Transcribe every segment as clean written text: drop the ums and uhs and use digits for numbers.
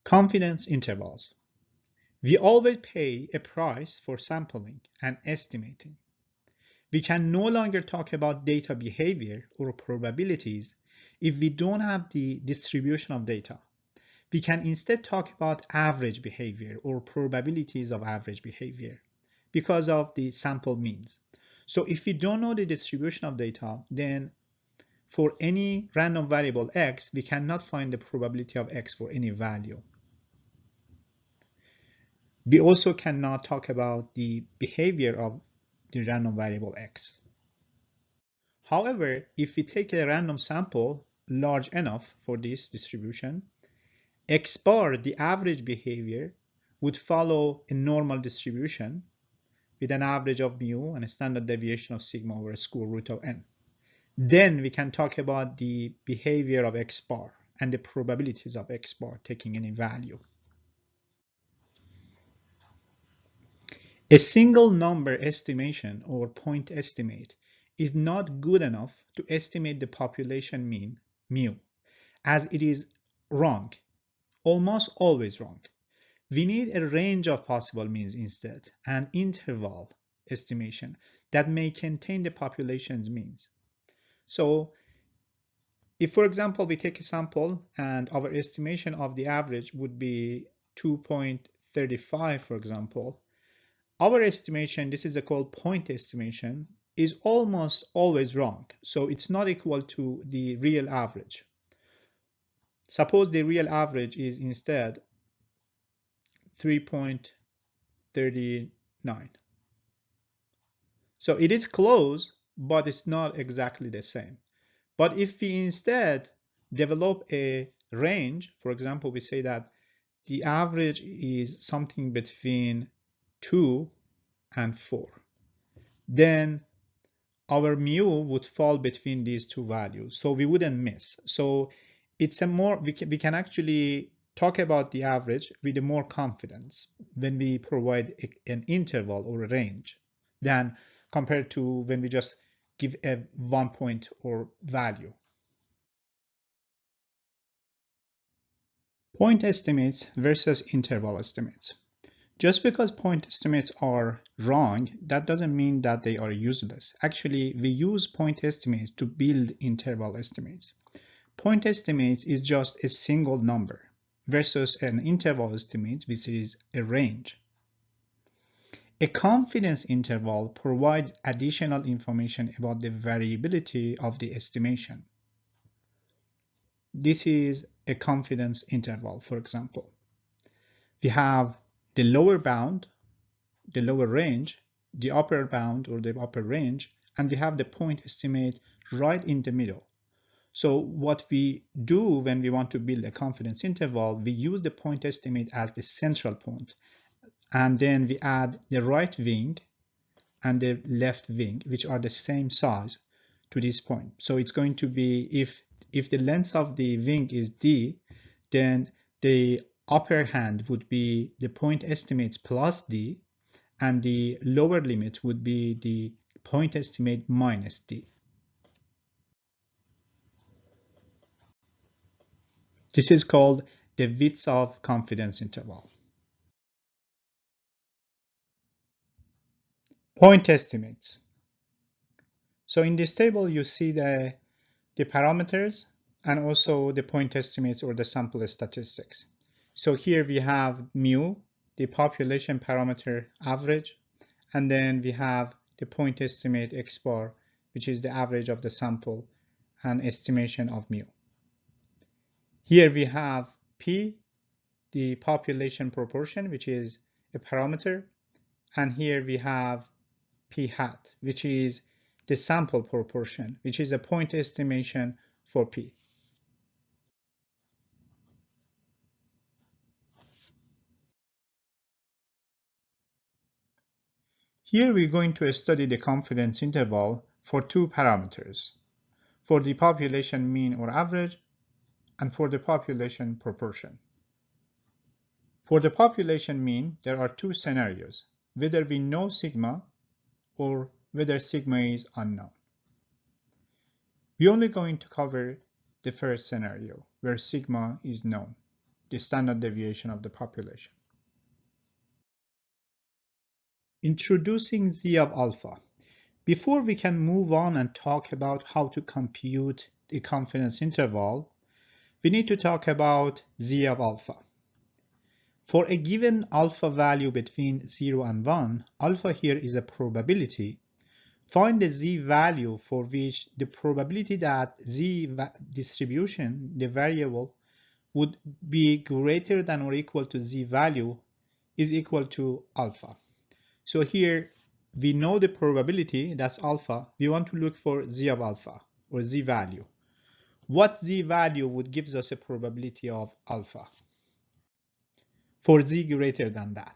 Confidence intervals. We always pay a price for sampling and estimating. We can no longer talk about data behavior or probabilities if we don't have the distribution of data. We can instead talk about average behavior or probabilities of average behavior because of the sample means. So if we don't know the distribution of data, then for any random variable x, we cannot find the probability of x for any value. We also cannot talk about the behavior of the random variable x. However, if we take a random sample large enough for this distribution, x bar, the average behavior, would follow a normal distribution with an average of mu and a standard deviation of sigma over square root of n. Then we can talk about the behavior of x bar and the probabilities of x bar taking any value. A single number estimation or point estimate is not good enough to estimate the population mean, mu, as it is wrong, almost always wrong. We need a range of possible means instead, an interval estimation that may contain the population's means. So if, for example, we take a sample and our estimation of the average would be 2.35, for example, our estimation, this is called point estimation, is almost always wrong. So it's not equal to the real average. Suppose the real average is instead 3.39. So it is close, but it's not exactly the same. But if we instead develop a range, for example, we say that the average is something between 2 and 4, then our mu would fall between these two values, so we wouldn't miss. So it's a more, we can actually talk about the average with more confidence when we provide an interval or a range than compared to when we just give a 1 point or value. Point estimates versus interval estimates. Just because point estimates are wrong, that doesn't mean that they are useless. Actually, we use point estimates to build interval estimates. Point estimates is just a single number versus an interval estimate, which is a range. A confidence interval provides additional information about the variability of the estimation. This is a confidence interval, for example. We have the lower bound, the lower range, the upper bound or the upper range, and we have the point estimate right in the middle. So what we do when we want to build a confidence interval, we use the point estimate as the central point, and then we add the right wing and the left wing, which are the same size to this point. So it's going to be, if the length of the wing is d, then the upper hand would be the point estimates plus d, and the lower limit would be the point estimate minus d. This is called the width of confidence interval. Point estimates. So in this table, you see the parameters and also the point estimates or the sample statistics. So here we have mu, the population parameter average, and then we have the point estimate x bar, which is the average of the sample and estimation of mu. Here we have p, the population proportion, which is a parameter, and here we have p hat, which is the sample proportion, which is a point estimation for p. Here we're going to study the confidence interval for two parameters, for the population mean or average and for the population proportion. For the population mean, there are two scenarios, whether we know sigma or whether sigma is unknown. We're only going to cover the first scenario, where sigma is known. the standard deviation of the population. Introducing Z of alpha. Before we can move on and talk about how to compute the confidence interval, we need to talk about Z of alpha. For a given alpha value between 0 and 1, alpha here is a probability. Find the Z value for which the probability that Z distribution, the variable, would be greater than or equal to Z value is equal to alpha. So here we know the probability, that's alpha. We want to look for Z of alpha or Z value. What Z value would give us a probability of alpha for Z greater than that?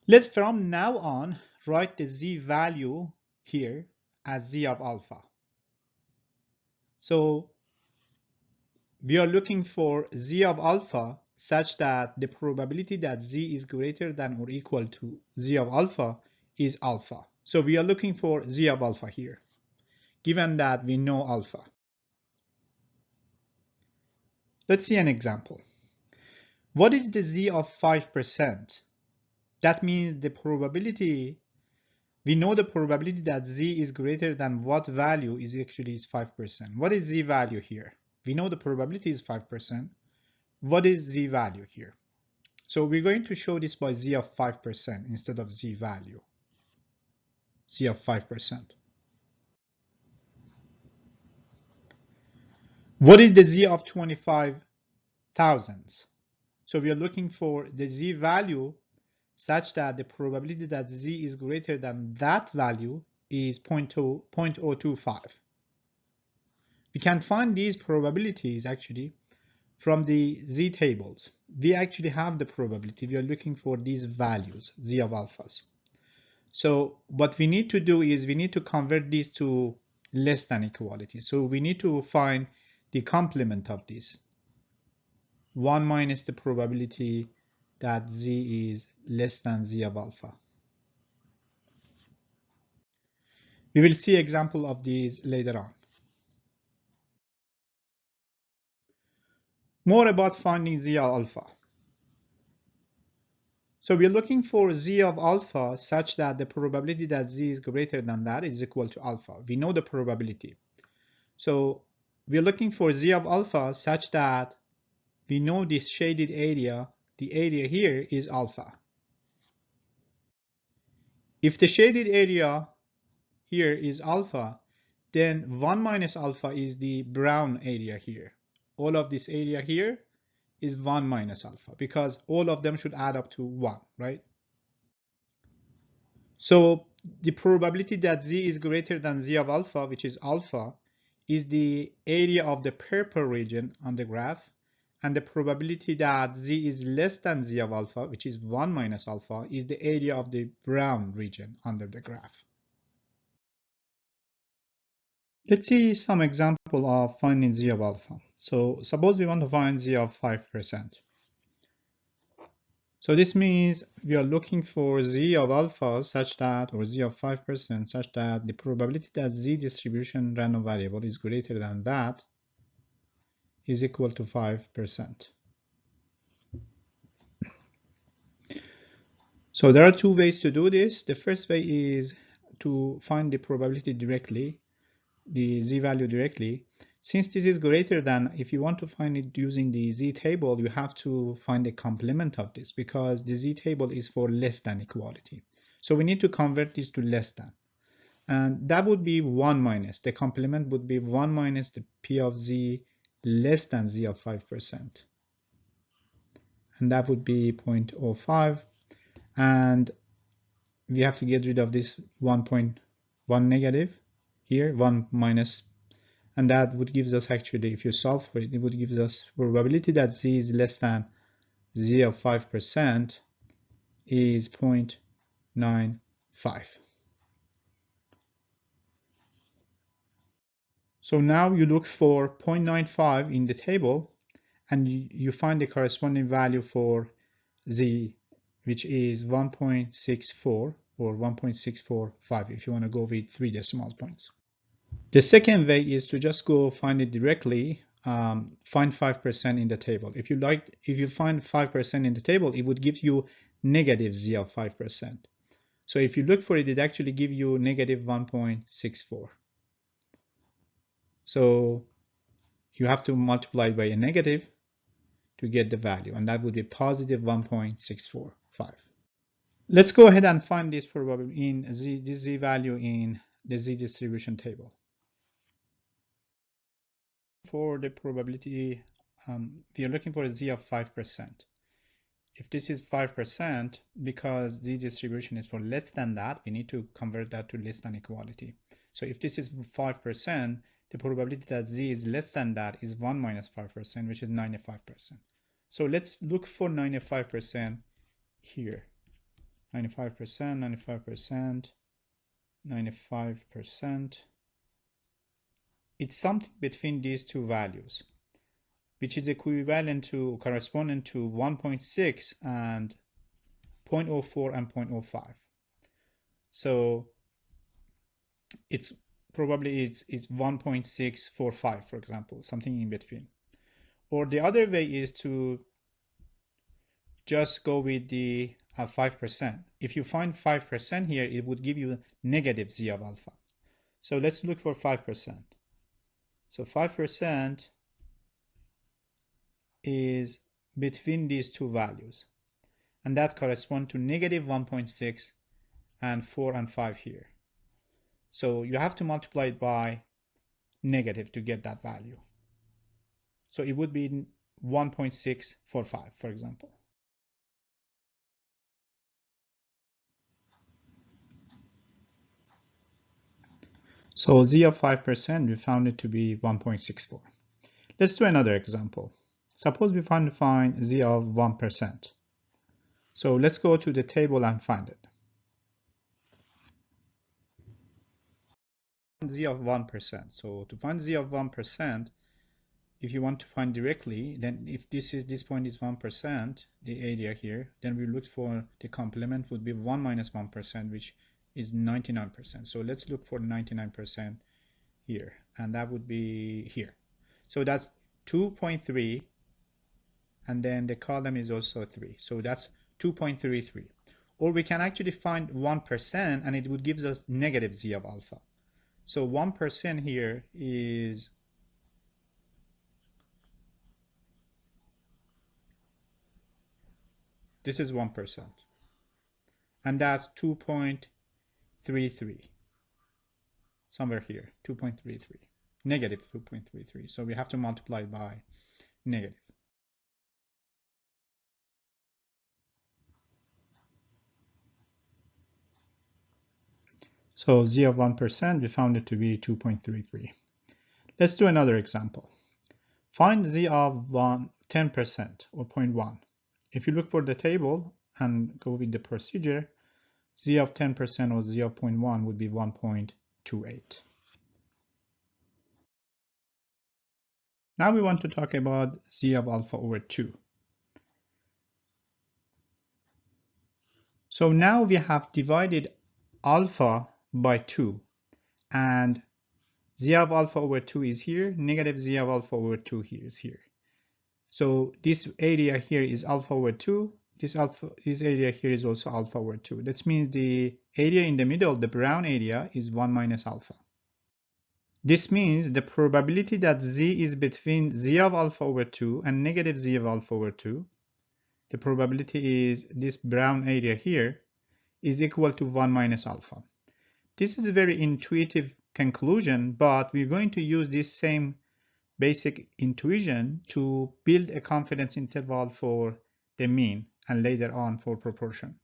Let's from now on write the Z value here as Z of alpha. So we are looking for Z of alpha such that the probability that Z is greater than or equal to Z of alpha is alpha. So we are looking for Z of alpha here, given that we know alpha. Let's see an example. What is the Z of 5%? That means the probability, we know the probability that Z is greater than what value is actually 5%. What is Z value here? We know the probability is 5%. What is Z value here? So we're going to show this by Z of 5% instead of Z value. Z of 5%. What is the Z of 25,000? So we are looking for the Z value such that the probability that Z is greater than that value is 0.025. We can find these probabilities actually from the Z tables. We actually have the probability. We are looking for these values, Z of alphas. So what we need to do is we need to convert these to less than equality. So we need to find the complement of this. 1 minus the probability that Z is less than Z of alpha. We will see example of these later on. More about finding Z of alpha. So we're looking for Z of alpha such that the probability that Z is greater than that is equal to alpha. We know the probability. So we're looking for Z of alpha such that we know this shaded area, the area here is alpha. If the shaded area here is alpha, then 1 minus alpha is the brown area here. All of this area here is 1 minus alpha because all of them should add up to 1, right? So the probability that Z is greater than Z of alpha, which is alpha, is the area of the purple region on the graph, and the probability that Z is less than Z of alpha, which is 1 minus alpha, is the area of the brown region under the graph. Let's see some example of finding Z of alpha. So suppose we want to find Z of 5%. So this means we are looking for Z of alpha such that, or Z of 5% such that the probability that Z distribution random variable is greater than that is equal to 5%. So there are two ways to do this. The first way is to find the probability directly, the Z value directly. Since this is greater than, if you want to find it using the Z table, you have to find a complement of this because the Z table is for less than equality. So we need to convert this to less than. And that would be 1 minus. The complement would be 1 minus the P of Z less than Z of 5%. And that would be 0.05. And we have to get rid of this 1.1 negative here, 1 minus. And that would give us actually, if you solve for it, it would give us probability that Z is less than Z of 5% is 0.95. So now you look for 0.95 in the table and you find the corresponding value for Z, which is 1.64 or 1.645 if you want to go with 3 decimal points. The second way is to just go find it directly find 5% in the table. If you find 5% in the table, it would give you negative z of 5%. So if you look for it, it actually give you negative 1.64. So you have to multiply by a negative to get the value, and that would be positive 1.645. Let's go ahead and find this probability in this z value in the z distribution table. For the probability, we are looking for a z of 5%. If this is 5%, because z distribution is for less than that, we need to convert that to less than equality. So if this is 5%, the probability that z is less than that is 1 minus 5%, which is 95%. So let's look for 95% here. 95%, 95%, 95%. It's something between these two values, which is equivalent to, corresponding to 1.6 and 0.04 and 0.05. So it's probably it's 1.645, for example, something in between. Or the other way is to just go with the 5%. If you find 5% here, it would give you negative z of alpha. So let's look for 5%. So 5% is between these two values, and that corresponds to negative 1.6 and 4 and 5 here. So you have to multiply it by negative to get that value. So it would be 1.645, for example. So z of 5%, we found it to be 1.64. Let's do another example. Suppose we find z of 1%. So let's go to the table and find it. Z of 1%. So to find z of 1%, if you want to find directly, then if this point is 1%, the area here, then we look for the complement would be 1 minus 1%, which is 99%. So let's look for 99% here, and that would be here. So that's 2.3, and then the column is also 3. So that's 2.33. Or we can actually find 1%, and it would give us negative z of alpha. So 1% here is this is 1%, and that's 2.33, somewhere here, 2.33, negative 2.33. So we have to multiply by negative. So z of 1%, we found it to be 2.33. Let's do another example. Find z of 10% or 0.1. If you look for the table and go with the procedure, z of 10% or z of 0.1 would be 1.28. Now we want to talk about z of alpha over 2. So now we have divided alpha by 2, and z of alpha over 2 is here, negative z of alpha over 2 here is here. So this area here is alpha over 2. This area here is also alpha over 2. That means the area in the middle, the brown area, is 1 minus alpha. This means the probability that z is between z of alpha over 2 and negative z of alpha over 2, the probability is this brown area here, is equal to 1 minus alpha. This is a very intuitive conclusion, but we're going to use this same basic intuition to build a confidence interval for the mean and later on for proportion.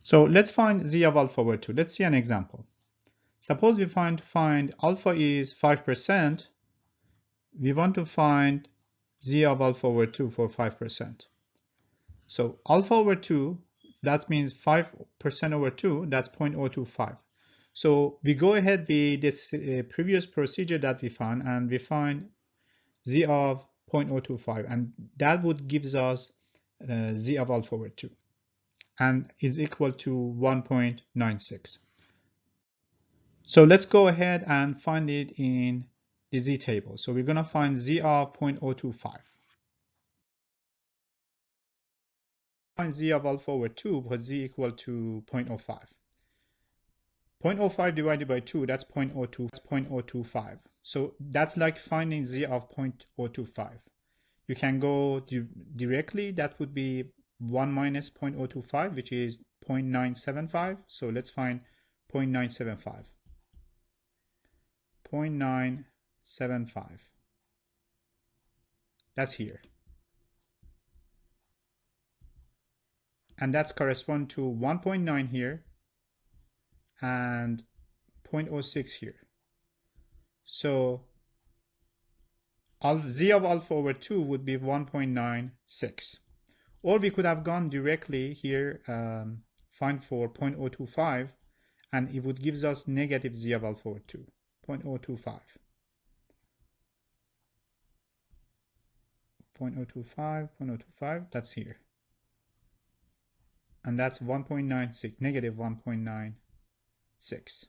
So let's find z of alpha over 2. Let's see an example. Suppose we find alpha is 5%. We want to find z of alpha over 2 for 5%. So alpha over 2, that means 5% over 2, that's 0.025. So we go ahead with this previous procedure that we found, and we find z of 0.025, and that would give us z of alpha over 2, and is equal to 1.96. So let's go ahead and find it in the z table. So we're going to find z of 0.025. Find z of alpha over 2, but z equal to 0.05. 0.05 divided by 2, that's 0.025. So that's like finding z of 0.025. You can go directly, that would be 1 minus 0.025, which is 0.975. So let's find 0.975. 0.975. That's here. And that's correspond to 1.9 here and 0.06 here. So z of alpha over 2 would be 1.96. Or we could have gone directly here, find for 0.025, and it would give us negative z of alpha over 2, 0.025. 0.025, that's here. And that's 1.96, negative 1.96.